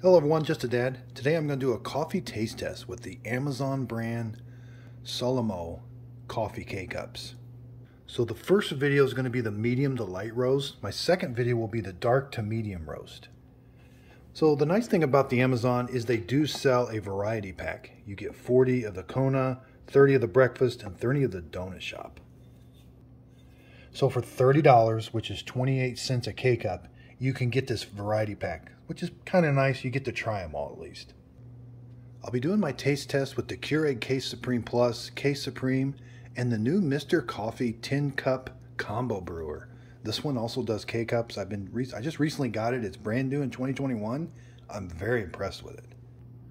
Hello everyone, just a dad. Today I'm going to do a coffee taste test with the Amazon brand Solimo coffee K-Cups. So the first video is going to be the medium to light roast. My second video will be the dark to medium roast. So the nice thing about the Amazon is they do sell a variety pack. You get 40 of the Kona, 30 of the breakfast, and 30 of the donut shop. So for $30, which is 28 cents a K-Cup, you can get this variety pack, which is kind of nice. You get to try them all at least. I'll be doing my taste test with the Keurig Case Supreme Plus, Case Supreme, and the new Mr. Coffee Tin Cup Combo Brewer. This one also does K-Cups. I just recently got it. It's brand new in 2021. I'm very impressed with it.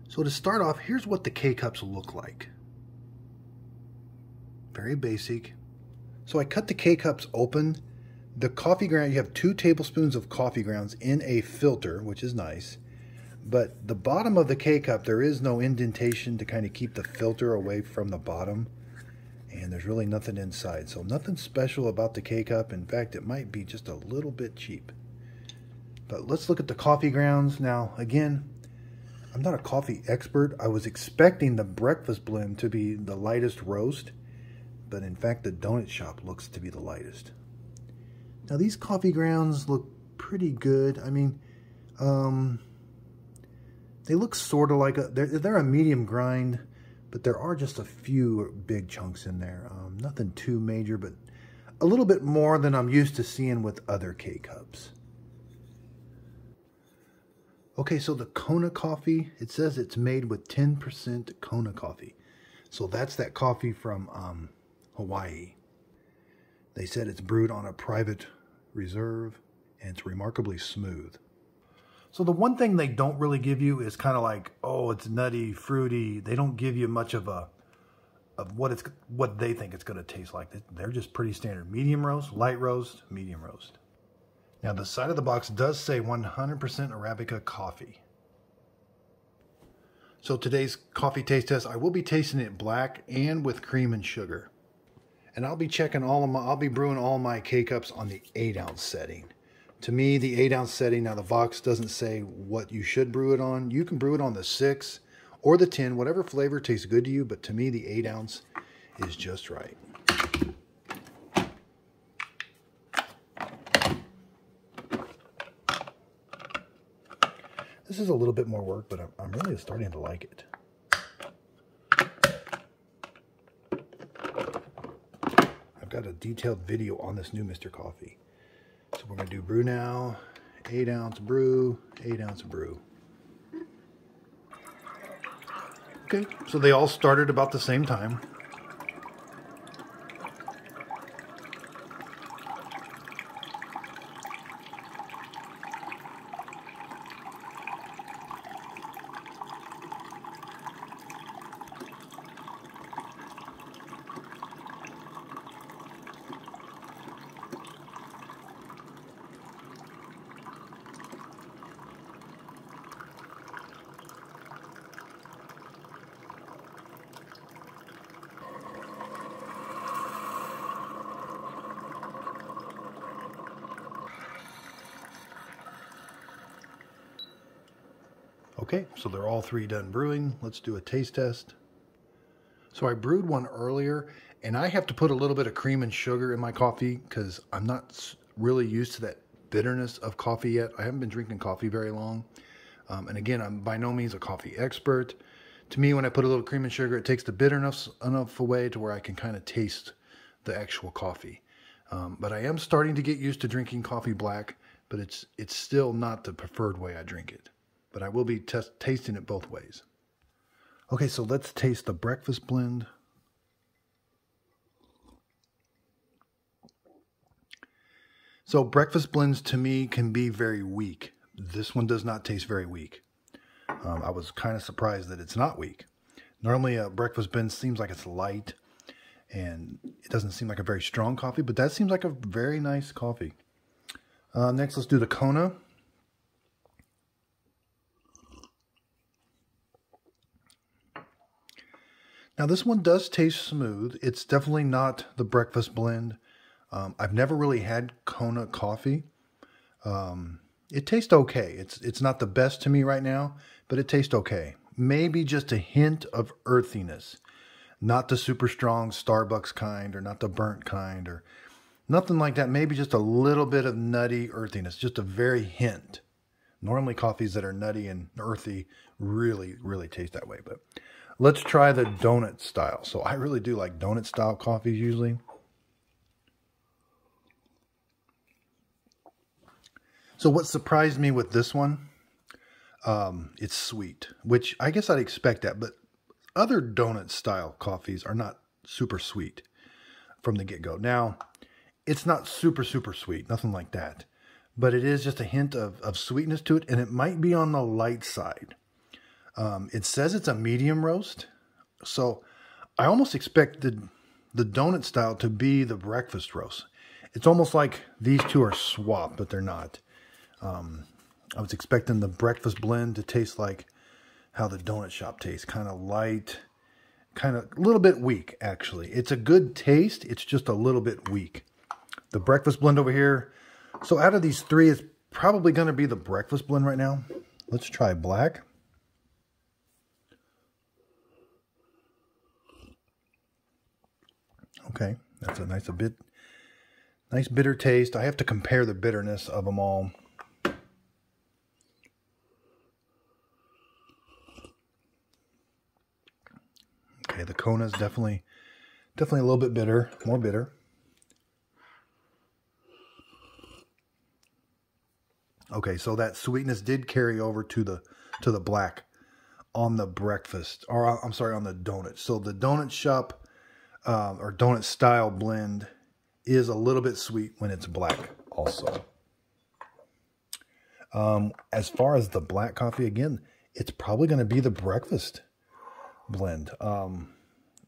So to start off, here's what the K-Cups look like. Very basic. So I cut the K-Cups open. The coffee ground, you have 2 tablespoons of coffee grounds in a filter, which is nice. But the bottom of the K-Cup, there is no indentation to kind of keep the filter away from the bottom. And there's really nothing inside. So nothing special about the K-Cup. In fact, it might be just a little bit cheap. But let's look at the coffee grounds. Now, again, I'm not a coffee expert. I was expecting the breakfast blend to be the lightest roast. But in fact, the donut shop looks to be the lightest. Now these coffee grounds look pretty good. I mean, they look sort of like they're a medium grind, but there are just a few big chunks in there. Nothing too major, but a little bit more than I'm used to seeing with other K-Cups. Okay, so the Kona coffee, it says it's made with 10% Kona coffee. So that's that coffee from Hawaii. They said it's brewed on a private reserve and it's remarkably smooth. So the one thing they don't really give you is kind of like, oh, it's nutty, fruity. They don't give you much of what they think it's going to taste like. They're just pretty standard. Medium roast, light roast, medium roast. Now the side of the box does say 100% Arabica coffee. So today's coffee taste test, I will be tasting it black and with cream and sugar. And I'll be brewing all my K-Cups on the 8-ounce setting. To me, the 8-ounce setting, now the box doesn't say what you should brew it on. You can brew it on the 6 or the 10, whatever flavor tastes good to you, but to me, the 8-ounce is just right. This is a little bit more work, but I'm really starting to like it. Got a detailed video on this new Mr. Coffee. So we're going to do brew now, 8-ounce brew, 8-ounce brew. Okay, so they all started about the same time. Okay, so they're all 3 done brewing. Let's do a taste test. So I brewed one earlier, and I have to put a little bit of cream and sugar in my coffee because I'm not really used to that bitterness of coffee yet. I haven't been drinking coffee very long. And again, I'm by no means a coffee expert. To me, when I put a little cream and sugar, it takes the bitterness enough away to where I can kind of taste the actual coffee. But I am starting to get used to drinking coffee black, but it's still not the preferred way I drink it. But I will be tasting it both ways. Okay, so let's taste the breakfast blend. So breakfast blends to me can be very weak. This one does not taste very weak. I was kind of surprised that it's not weak. Normally a breakfast blend seems like it's light and it doesn't seem like a very strong coffee, but that seems like a very nice coffee. Next, let's do the Kona. Now this one does taste smooth. It's definitely not the breakfast blend. I've never really had Kona coffee. It tastes okay. It's not the best to me right now, but it tastes okay. Maybe just a hint of earthiness. Not the super strong Starbucks kind or not the burnt kind or nothing like that. Maybe just a little bit of nutty earthiness, just a very hint. Normally coffees that are nutty and earthy really, really taste that way. But let's try the donut style. So I really do like donut style coffees usually. So what surprised me with this one, it's sweet, which I guess I'd expect that. But other donut style coffees are not super sweet from the get-go. Now, it's not super, super sweet, nothing like that. But it is just a hint of sweetness to it, and it might be on the light side. It says it's a medium roast, so I almost expect the donut style to be the breakfast roast. It's almost like these two are swapped, but they're not. I was expecting the breakfast blend to taste like how the donut shop tastes, kind of light, kind of a little bit weak, actually. It's a good taste, it's just a little bit weak. The breakfast blend over here, so out of these three, it's probably going to be the breakfast blend right now. Let's try black. Okay, that's a nice bitter taste. I have to compare the bitterness of them all. Okay, the Kona is definitely a little bit bitter, more bitter. Okay, so that sweetness did carry over to the black on the breakfast, or I'm sorry, on the donut. So the donut shop or donut style blend is a little bit sweet when it's black also. As far as the black coffee, again, it's probably going to be the breakfast blend.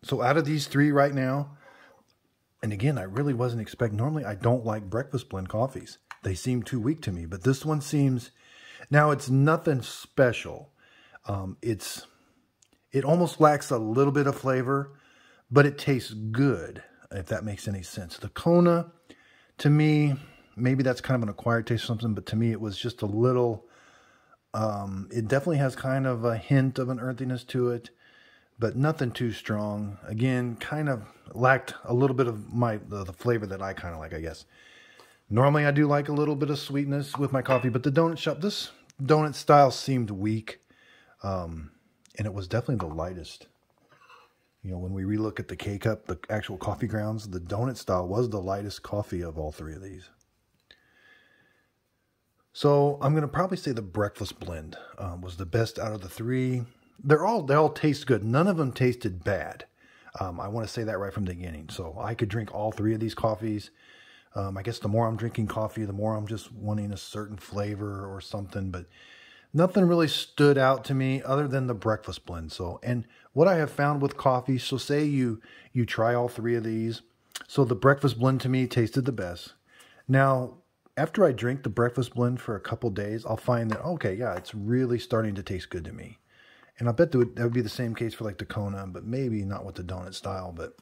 So out of these three right now, and again, I really wasn't expecting, normally I don't like breakfast blend coffees. They seem too weak to me, but this one seems, now it's nothing special. It almost lacks a little bit of flavor, but it tastes good, if that makes any sense. The Kona, to me, maybe that's kind of an acquired taste or something, but to me it was just a little, it definitely has kind of a hint of an earthiness to it, but nothing too strong. Again, kind of lacked a little bit of the flavor that I kind of like, I guess. Normally I do like a little bit of sweetness with my coffee, but the donut shop, this donut style seemed weak, and it was definitely the lightest. You know, when we relook at the K-Cup, the actual coffee grounds, the donut style was the lightest coffee of all three of these. So I'm going to probably say the breakfast blend was the best out of the three. They all taste good. None of them tasted bad. I want to say that right from the beginning. So I could drink all three of these coffees. I guess the more I'm drinking coffee, the more I'm just wanting a certain flavor or something. But nothing really stood out to me other than the breakfast blend. So, and what I have found with coffee, so say you try all three of these. So the breakfast blend to me tasted the best. Now, after I drink the breakfast blend for a couple days, I'll find that, okay, yeah, it's really starting to taste good to me. And I bet that would be the same case for like the Kona, but maybe not with the donut style. But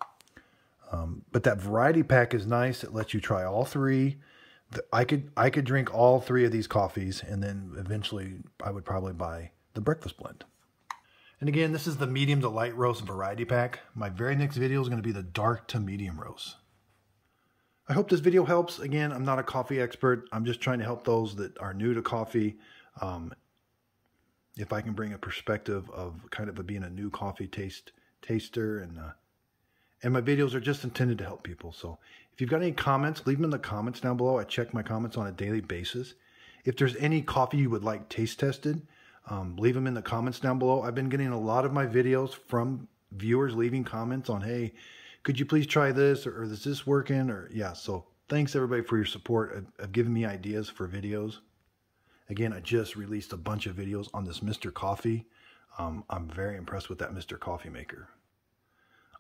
that variety pack is nice. It lets you try all three. I could drink all three of these coffees, and then eventually I would probably buy the breakfast blend. And again, this is the medium to light roast variety pack. My very next video is going to be the dark to medium roast. I hope this video helps. Again, I'm not a coffee expert. I'm just trying to help those that are new to coffee. If I can bring a perspective of kind of being a new coffee taster, and my videos are just intended to help people. So if you've got any comments, leave them in the comments down below. I check my comments on a daily basis. If there's any coffee you would like taste tested, leave them in the comments down below. I've been getting a lot of my videos from viewers leaving comments on, hey, could you please try this, or is this working? Or yeah, so thanks everybody for your support of giving me ideas for videos. Again, I just released a bunch of videos on this Mr. Coffee. I'm very impressed with that Mr. Coffee maker.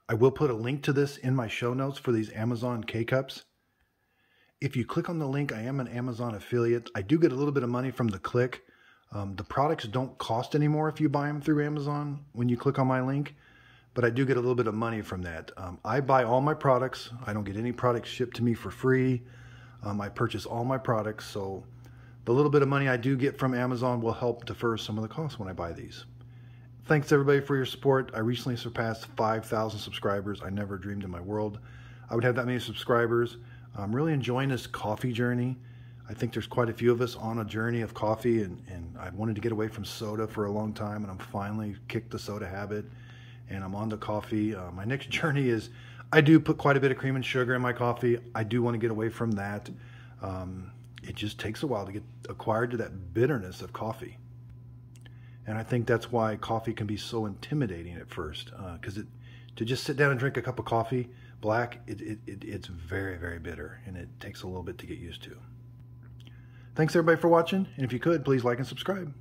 I will put a link to this in my show notes for these Amazon K-Cups. If you click on the link, I am an Amazon affiliate. I do get a little bit of money from the click. The products don't cost anymore if you buy them through Amazon when you click on my link, but I do get a little bit of money from that. I buy all my products. I don't get any products shipped to me for free. I purchase all my products, so The little bit of money I do get from Amazon will help defer some of the costs when I buy these. Thanks everybody for your support. I recently surpassed 5,000 subscribers. I never dreamed in my world I would have that many subscribers. I'm really enjoying this coffee journey. I think there's quite a few of us on a journey of coffee, and I wanted to get away from soda for a long time, and I'm finally kicked the soda habit, and I'm on to coffee. My next journey is, I do put quite a bit of cream and sugar in my coffee. I do want to get away from that. It just takes a while to get acquired to that bitterness of coffee. And I think that's why coffee can be so intimidating at first, because to just sit down and drink a cup of coffee, black, it's very, very bitter, and it takes a little bit to get used to. Thanks everybody for watching, and if you could, please like and subscribe.